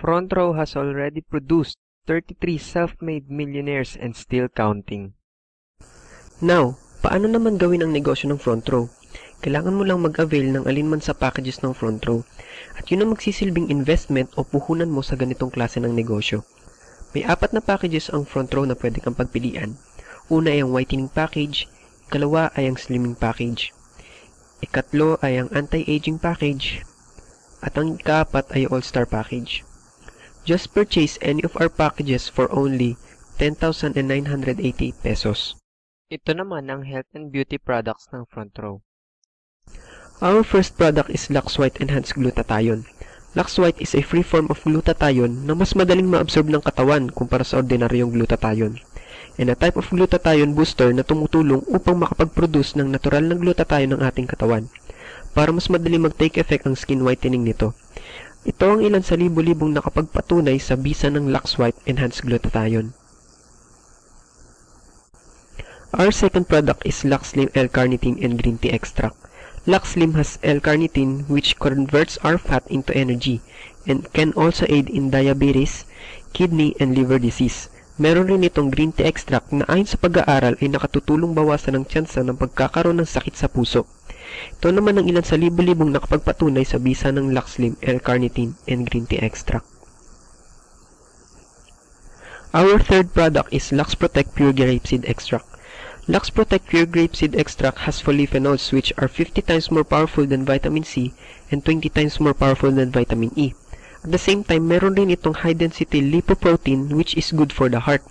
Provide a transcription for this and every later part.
Front Row has already produced 33 self-made millionaires and still counting. Now, paano naman gawin ang negosyo ng Front Row? Kailangan mo lang mag-avail ng alinman sa packages ng Front Row at yun ang magsisilbing investment o puhunan mo sa ganitong klase ng negosyo. May 4 na packages ang Front Row na pwede kang pagpilian. Una ay ang whitening package, ikalawa ay ang slimming package, ikatlo ay ang anti-aging package, at ang ikaapat ay all-star package. Just purchase any of our packages for only 10,988 pesos. Ito naman ang health and beauty products ng Front Row. Our first product is Lux White Enhanced Glutathione. Lux White is a free form of glutathione na mas madaling ma-absorb ng katawan kumpara sa ordinaryong glutathione, and a type of glutathione booster na tumutulong upang makapag-produce ng natural na glutathione ng ating katawan para mas madali mag-take effect ang skin whitening nito. Ito ang ilan sa libo-libong nakapagpatunay sa bisa ng Lux White Enhanced Glutathione. Our second product is Lux Slim L-Carnitine and Green Tea Extract. Lux Slim has L-Carnitine which converts our fat into energy and can also aid in diabetes, kidney, and liver disease. Meron rin itong Green Tea Extract na ayon sa pag-aaral ay nakatutulong bawasan ng tsansa ng pagkakaroon ng sakit sa puso. Ito naman ang ilan sa libo-libong nakapagpatunay sa bisa ng Lux Slim L-Carnitine and Green Tea Extract. Our third product is Lux Protect Pure Grapeseed Extract. Lux Protect Pure Grapeseed Extract has polyphenols which are 50 times more powerful than vitamin C and 20 times more powerful than vitamin E. At the same time, meron rin itong high-density lipoprotein which is good for the heart.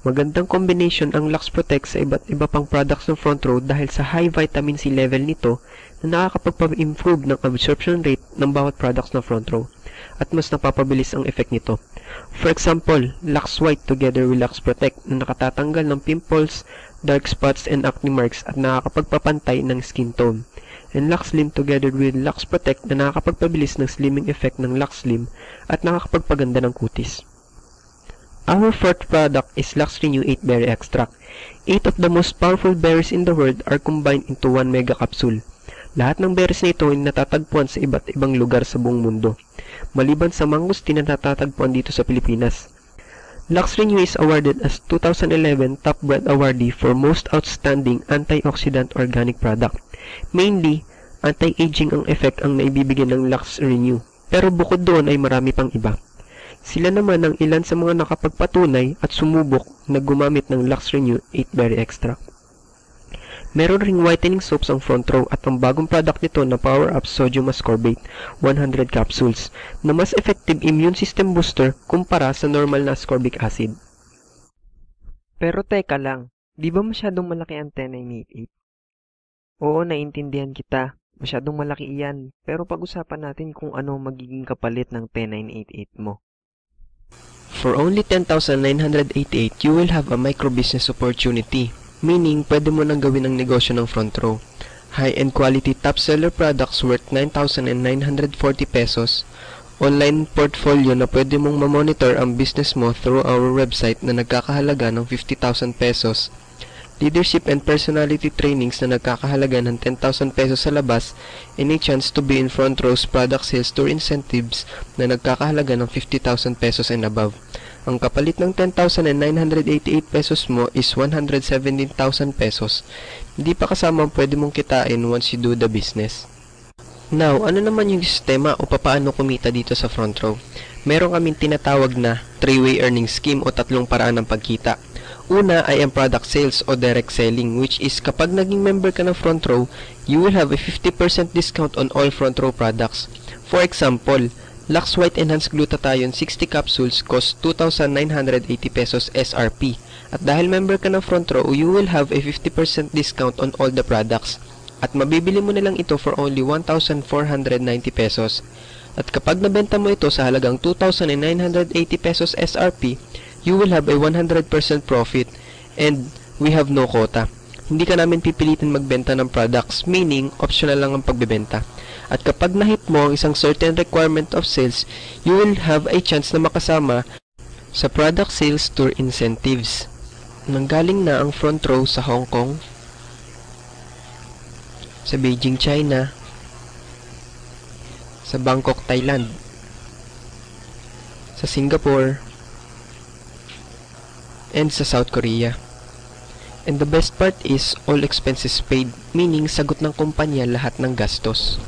Magandang combination ang Lux Protect sa iba't iba pang products ng Front Row dahil sa high vitamin C level nito na nakakapagpa-improve ng absorption rate ng bawat products ng Front Row at mas napapabilis ang effect nito. For example, Lux White together with Lux Protect na nakatatanggal ng pimples, dark spots, and acne marks at nakakapagpapantay ng skin tone. And Lux Slim together with Lux Protect na nakakapagpabilis ng slimming effect ng Lux Slim at nakakapagpaganda ng kutis. Our fourth product is Lux Renew 8 Berry Extract. 8 of the most powerful berries in the world are combined into 1 mega capsule. Lahat ng berries na ito ay natatagpuan sa iba't ibang lugar sa buong mundo, maliban sa mangosteen na natatagpuan dito sa Pilipinas. Lux Renew is awarded as 2011 Top Brand Awardee for Most Outstanding Antioxidant Organic Product. Mainly, anti-aging ang effect ang naibibigay ng Lux Renew, pero bukod doon ay marami pang iba. Sila naman ang ilan sa mga nakapagpatunay at sumubok na gumamit ng Lux Renew 8 Berry Extract. Meron ring whitening soaps ang Front Row at ang bagong product nito na Power Up Sodium Ascorbate 100 capsules na mas effective immune system booster kumpara sa normal na ascorbic acid. Pero teka lang, di ba masyadong malaki ang 10988? Oo, naiintindihan kita. Masyadong malaki iyan, pero pag-usapan natin kung ano magiging kapalit ng 10988 mo. For only 10,988, you will have a micro-business opportunity. Meaning, pwede mo nang gawin ang negosyo ng Front Row. High-end quality top-seller products worth 9,940 pesos. Online portfolio na pwede mong ma-monitor ang business mo through our website na nagkakahalaga ng 50,000 pesos. Leadership and personality trainings na nagkakahalaga ng 10,000 pesos sa labas, and a chance to be in Front Row's product sales tour incentives na nagkakahalaga ng 50,000 pesos and above. Ang kapalit ng 10,988 pesos mo is 117,000 pesos. Hindi pa kasama ang pwede mong kitain once you do the business. Now, ano naman yung sistema o papaano kumita dito sa Front Row? Meron kaming tinatawag na 3-way earning scheme o 3 paraan ng pagkita. Una ay ang product sales o direct selling, which is kapag naging member ka ng Front Row, you will have a 50% discount on all Front Row products. For example, Lux White Enhanced Glutathione 60 capsules cost 2,980 pesos SRP. At dahil member ka ng Front Row, you will have a 50% discount on all the products. At mabibili mo na lang ito for only 1,490 pesos. At kapag nabenta mo ito sa halagang 2,980 pesos SRP, you will have a 100% profit and we have no quota. Hindi ka namin pipilitin magbenta ng products, meaning optional lang ang pagbebenta. At kapag nahit mo ang isang certain requirement of sales, you will have a chance na makasama sa product sales tour incentives. Nanggaling na ang Front Row sa Hong Kong, sa Beijing, China, sa Bangkok, Thailand, sa Singapore, and sa South Korea. And the best part is all expenses paid, meaning sagot ng kumpanya lahat ng gastos.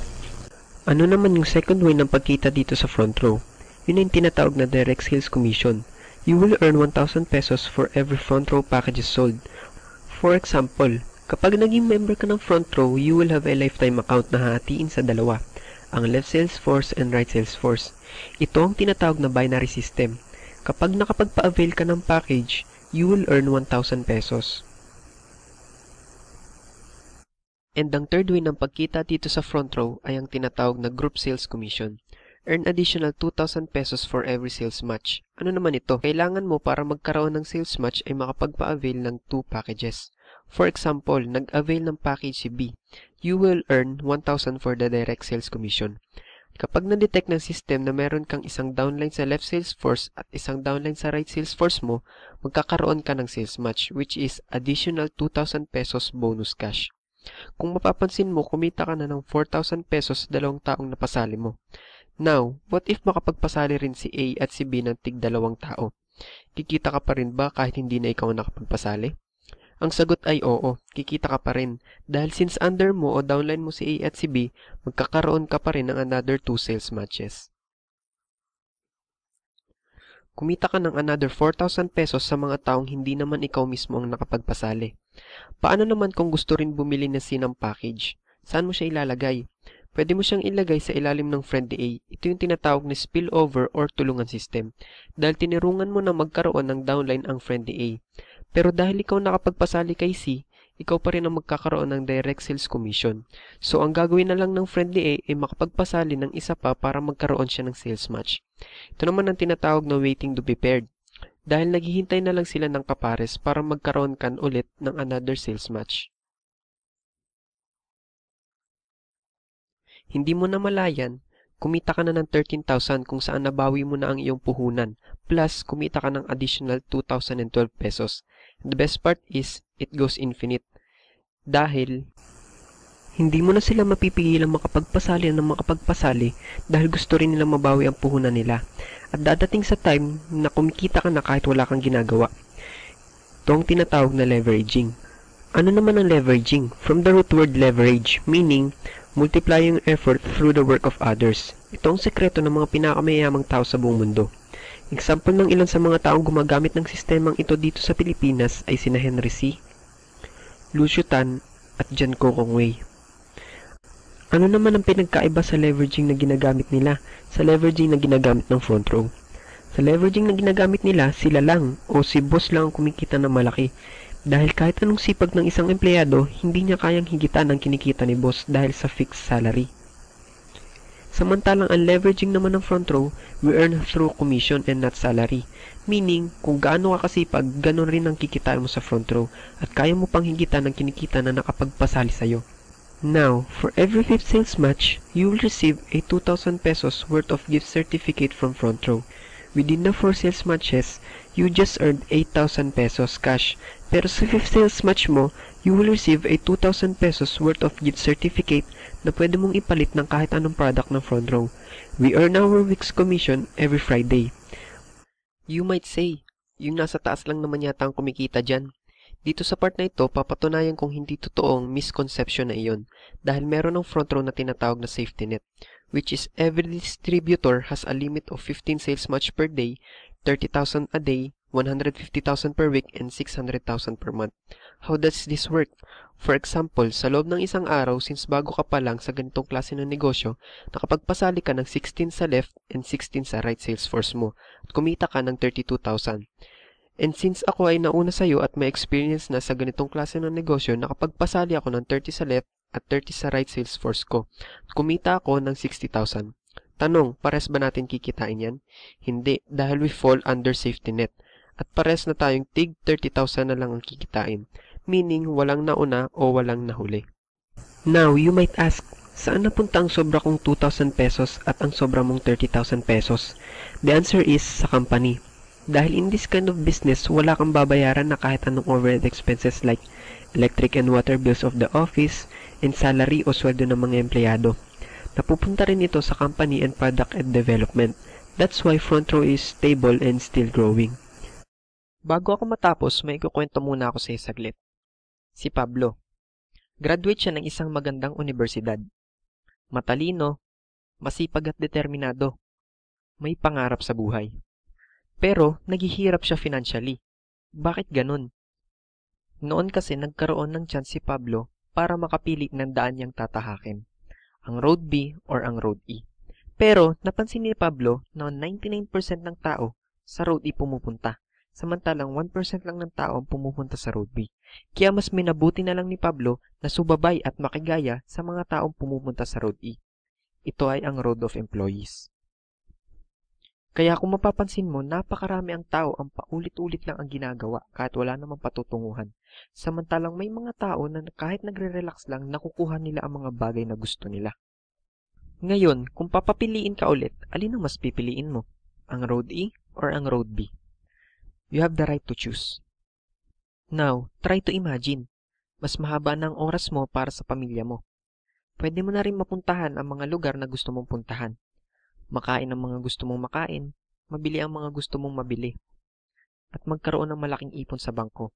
Ano naman yung second way ng pagkita dito sa front row? Yun yung tinatawag na direct sales commission. You will earn 1,000 pesos for every front row packages sold. For example, kapag naging member ka ng front row, you will have a lifetime account na hahatiin sa dalawa, ang left sales force and right sales force. Ito ang tinatawag na binary system. Kapag nakapagpa-avail ka ng package, you will earn 1,000 pesos. And ang third way ng pagkita dito sa front row ay ang tinatawag na group sales commission. Earn additional 2,000 pesos for every sales match. Ano naman ito? Kailangan mo para magkaroon ng sales match ay makapagpa-avail ng 2 packages. For example, nag-avail ng package si B. You will earn 1,000 for the direct sales commission. Kapag na-detect ng system na meron kang isang downline sa left sales force at isang downline sa right sales force mo, magkakaroon ka ng sales match, which is additional 2,000 pesos bonus cash. Kung mapapansin mo, kumita ka na ng 4,000 pesos sa 2 taong napasali mo. Now, what if makapagpasali rin si A at si B ng tig 2 tao? Kikita ka pa rin ba kahit hindi na ikaw nakapagpasali? Ang sagot ay oo, kikita ka pa rin. Dahil since under mo o downline mo si A at si B, magkakaroon ka pa rin ng another 2 sales matches. Kumita ka ng another 4,000 pesos sa mga taong hindi naman ikaw mismo ang nakapagpasali. Paano naman kung gusto rin bumili na C ng package? Saan mo siya ilalagay? Pwede mo siyang ilagay sa ilalim ng friend A. Ito yung tinatawag na spillover or tulungan system. Dahil tinirungan mo na magkaroon ng downline ang friend A. Pero dahil ikaw nakapagpasali kay C, ikaw pa rin ang magkakaroon ng direct sales commission. So ang gagawin na lang ng friend A ay makapagpasali ng isa pa para magkaroon siya ng sales match. Ito naman ang tinatawag na waiting to be paired. Dahil naghihintay na lang sila ng kapares para magkaroon kan ulit ng another sales match. Hindi mo na malayan, kumita ka na ng 13,000 kung saan nabawi mo na ang iyong puhunan, plus kumita ka ng additional 2,012 pesos. And the best part is, it goes infinite. Dahil, hindi mo na sila mapipigilang makapagpasali dahil gusto rin nilang mabawi ang puhunan nila. At dadating sa time na kumikita ka na kahit wala kang ginagawa. Ito ang tinatawag na leveraging. Ano naman ang leveraging? From the root word leverage, meaning multiplying effort through the work of others. Ito ang sekreto ng mga pinakamayamang tao sa buong mundo. Example ng ilan sa mga taong gumagamit ng sistemang ito dito sa Pilipinas ay sina Henry C., Lucio Tan, at John Kokong Wei. Ano naman ang pinagkaiba sa leveraging na ginagamit nila sa leveraging na ginagamit ng front row? Sa leveraging na ginagamit nila, sila lang o si boss lang ang kumikita ng malaki. Dahil kahit anong sipag ng isang empleyado, hindi niya kayang higitan ang kinikita ni boss dahil sa fixed salary. Samantalang ang leveraging naman ng front row, we earn through commission and not salary. Meaning, kung gaano ka kasipag, ganon rin ang kikitain mo sa front row at kaya mo pang higitan ang kinikita na nakapagpasali sa'yo. Now, for every 5th sales match, you will receive a 2,000 pesos worth of gift certificate from front row. Within the 4 sales matches, you just earned 8,000 pesos cash. Pero sa 5th sales match mo, you will receive a 2,000 pesos worth of gift certificate na pwede mong ipalit ng kahit anong product ng front row. We earn our week's commission every Friday. You might say, yung nasa taas lang naman yata ang kumikita dyan. Dito sa part na ito, papatunayan kung hindi totoong misconception na iyon dahil meron ng front row na tinatawag na safety net, which is every distributor has a limit of 15 sales match per day, 30,000 a day, 150,000 per week, and 600,000 per month. How does this work? For example, sa loob ng isang araw, since bago ka pa lang sa ganitong klase ng negosyo, nakapagpasali ka ng 16 sa left and 16 sa right sales force mo at kumita ka ng 32,000. And since ako ay nauna sa iyo at may experience na sa ganitong klase ng negosyo, nakapagpasali ako ng 30 sa left at 30 sa right sales force ko. At kumita ako ng 60,000. Tanong, pares ba natin kikitain yan? Hindi, dahil we fall under safety net. At pares na tayong tig 30,000 na lang ang kikitain. Meaning, walang nauna o walang nahuli. Now, you might ask, saan napunta ang sobra kong 2,000 pesos at ang sobra mong 30,000 pesos? The answer is sa company. Dahil in this kind of business, wala kang babayaran na kahit anong overhead expenses like electric and water bills of the office and salary o sweldo ng mga empleyado. Napupunta rin ito sa company and product and development. That's why front row is stable and still growing. Bago ako matapos, may ikukwento muna ako sa iyo saglit. Si Pablo. Graduate siya ng isang magandang universidad. Matalino, masipag at determinado. May pangarap sa buhay. Pero naghihirap siya financially. Bakit ganun? Noon kasi nagkaroon ng chance si Pablo para makapili ng daan niyang tatahakin. Ang Road B or ang Road E. Pero napansin ni Pablo na 99% ng tao sa Road E pumupunta. Samantalang 1% lang ng tao ang pumupunta sa Road B. Kaya mas minabuti na lang ni Pablo na subabay at makigaya sa mga taong pumupunta sa Road E. Ito ay ang Road of Employees. Kaya kung mapapansin mo, napakarami ang tao ang paulit-ulit lang ang ginagawa kahit wala namang patutunguhan. Samantalang may mga tao na kahit nagre-relax lang, nakukuha nila ang mga bagay na gusto nila. Ngayon, kung papapiliin ka ulit, alin ang mas pipiliin mo? Ang Road E or ang Road B? You have the right to choose. Now, try to imagine. Mas mahaba na ang oras mo para sa pamilya mo. Pwede mo na rin mapuntahan ang mga lugar na gusto mong puntahan. Makain ang mga gusto mong makain, mabili ang mga gusto mong mabili, at magkaroon ng malaking ipon sa bangko,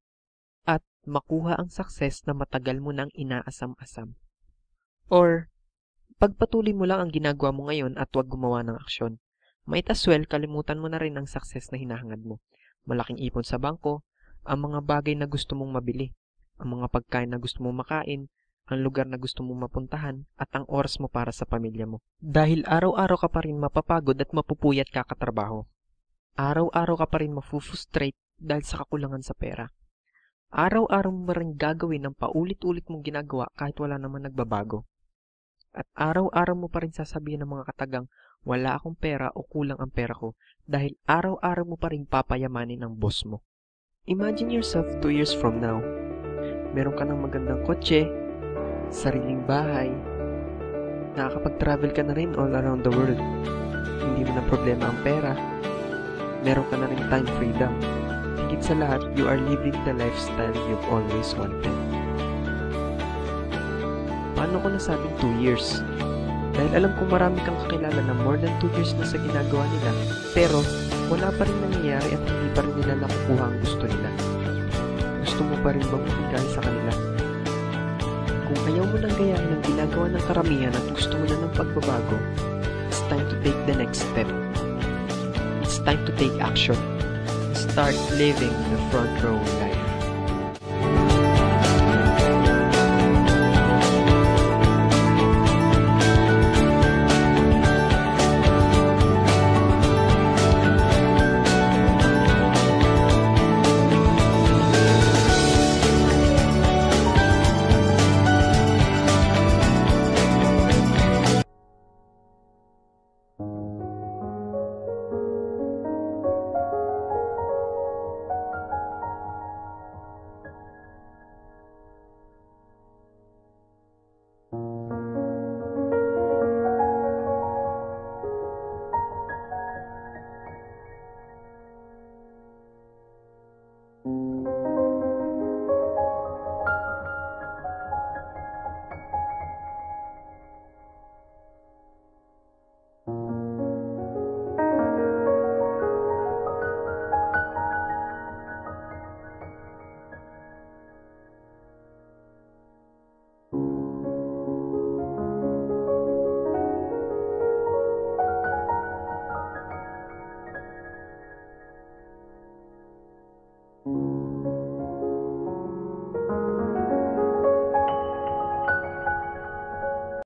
at makuha ang success na matagal mo nang inaasam-asam. Or, pagpatuloy mo lang ang ginagawa mo ngayon at huwag gumawa ng aksyon. Might as well, kalimutan mo na rin ang success na hinahangad mo. Malaking ipon sa bangko, ang mga bagay na gusto mong mabili, ang mga pagkain na gusto mong makain, ang lugar na gusto mong mapuntahan, at ang oras mo para sa pamilya mo. Dahil araw-araw ka pa rin mapapagod at mapupuyat kakatrabaho. Araw-araw ka pa rin mafu-frustrate dahil sa kakulangan sa pera. Araw-araw mo rin gagawin ang paulit-ulit mong ginagawa kahit wala naman nagbabago. At araw-araw mo pa rin sasabihin ng mga katagang, wala akong pera o kulang ang pera ko, dahil araw-araw mo pa rin papayamanin ang boss mo. Imagine yourself 2 years from now. Meron ka ng magandang kotse, sariling bahay, nakakapag-travel ka na rin all around the world. Hindi mo na problema ang pera. Meron ka na rin time freedom. Higit sa lahat, you are living the lifestyle you've always wanted. Paano ko nasabing 2 years? Dahil alam kong marami kang kakilala na more than 2 years na sa ginagawa nila, pero wala pa rin nangyayari at hindi pa rin nila nakukuha ang gusto nila. Gusto mo pa rin bang makigahi sa kanila? Kung ayaw mo nang gayahin ang ginagawa ng karamihan at gusto mo na ng pagbabago, it's time to take the next step. It's time to take action. Start living the front row life.